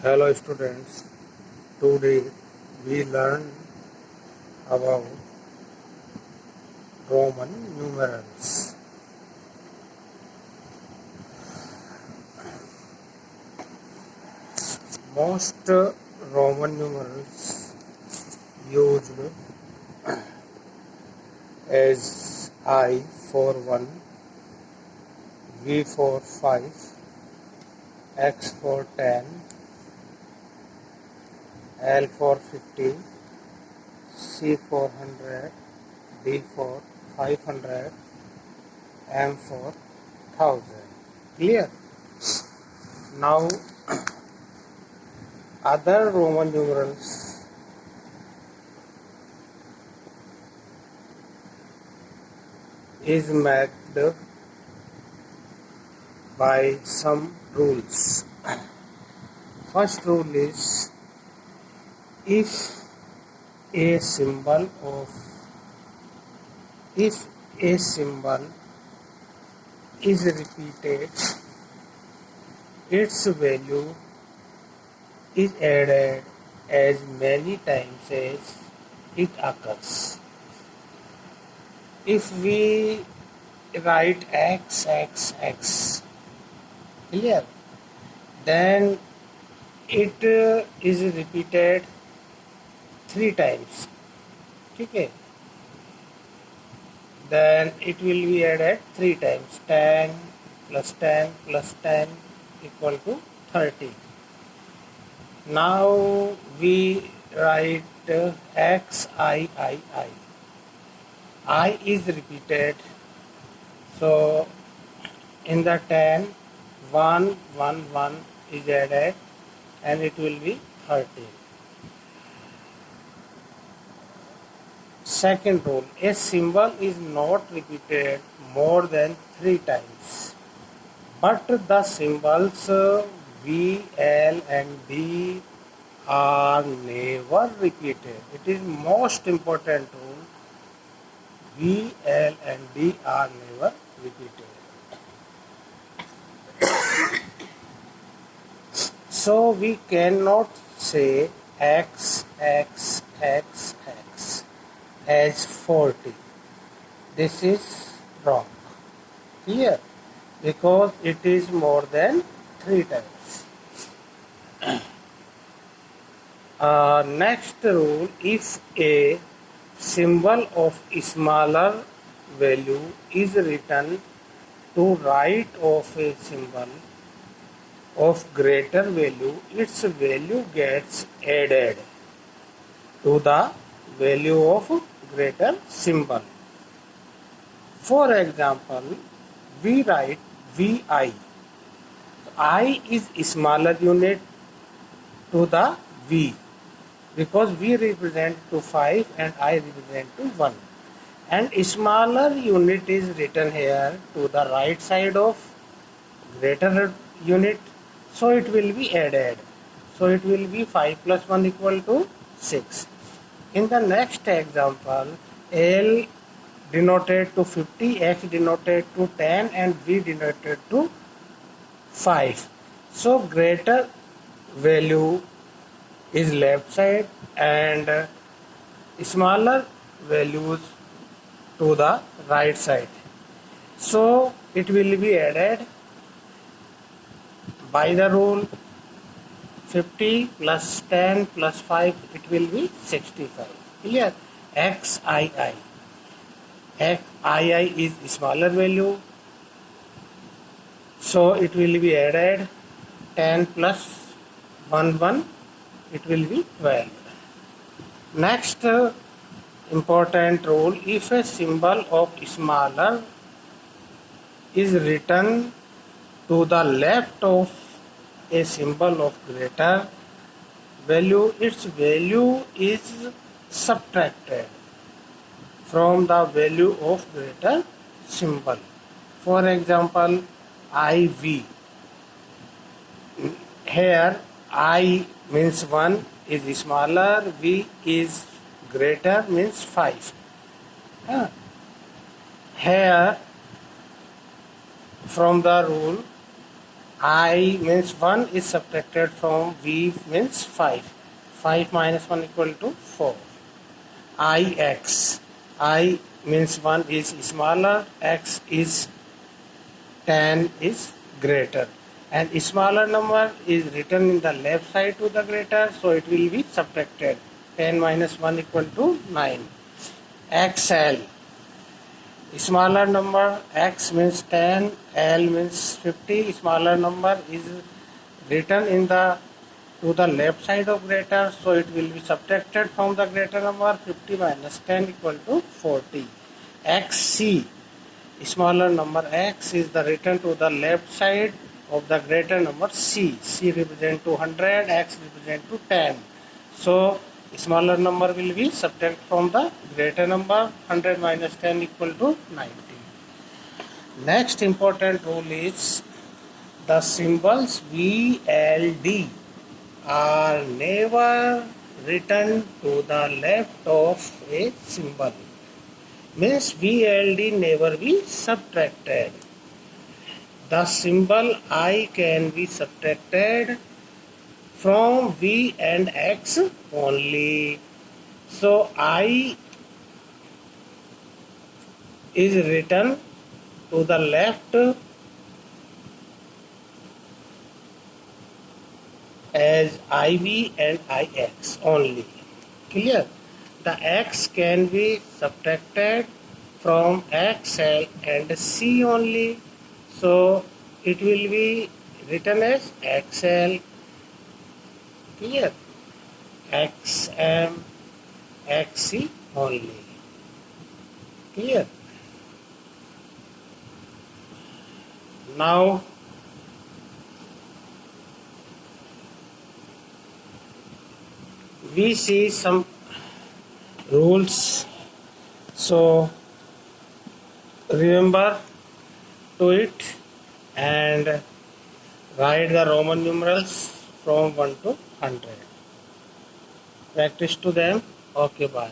Hello students, today we learn about Roman numerals. Most Roman numerals used as I for 1, V for 5, X for 10, L for 50, C for 100, D for 500, M for 1000. Clear? Now other Roman numerals is marked by some rules. First rule is if a symbol is repeated, its value is added as many times as it occurs. If we write x, clear, then it is repeated 3 times. Okay, then it will be added 3 times. 10 plus 10 plus 10 equal to 30. Now we write x, I is repeated, so in the 10 1 is added and it will be 30. Second rule, a symbol is not repeated more than 3 times, but the symbols V, L and D are never repeated. It is most important rule. V, L and D are never repeated. So we cannot say X as 40. This is wrong. Clear? Because it is more than 3 times. Next rule, if a symbol of smaller value is written to right of a symbol of greater value, its value gets added to the value of greater symbol. For example, we write VI. I is smaller unit to the V, because V represent to 5 and I represent to 1. And smaller unit is written here to the right side of greater unit, so it will be added. So it will be 5 plus 1 equal to 6. In the next example, L denoted to 50, X denoted to 10 and V denoted to 5. So greater value is left side and smaller values to the right side. So it will be added by the rule 50 plus 10 plus 5, it will be 65. Clear? XII. XII is smaller value, so it will be added 10 plus 1, it will be 12. Next important rule, if a symbol of smaller is written to the left of a symbol of greater value, its value is subtracted from the value of greater symbol. For example, IV. Here I means 1 is smaller, V is greater means 5. Here from the rule I means 1 is subtracted from V means 5. 5 minus 1 equal to 4. Ix. I means 1 is smaller, x is 10 is greater. And smaller number is written in the left side to the greater, so it will be subtracted. 10 minus 1 equal to 9. XL. Smaller number, x means 10, L means 50. Smaller number is written in the to the left side of greater, so it will be subtracted from the greater number. 50 minus 10 equal to 40. XC. Smaller number x is the written to the left side of the greater number C. C represent to 100, x represent to 10. So smaller number will be subtracted from the greater number. 100 minus 10 equal to 90. Next important rule is the symbols VLD are never written to the left of a symbol. Means VLD never be subtracted. The symbol I can be subtracted from V and X only. So I is written to the left as IV and IX only. Clear? The X can be subtracted from XL and C only. So it will be written as XL. Clear? XM, XC only. Clear? Now we see some rules, so remember to it and write the Roman numerals from 1 to 100. Practice to them. Okay, bye.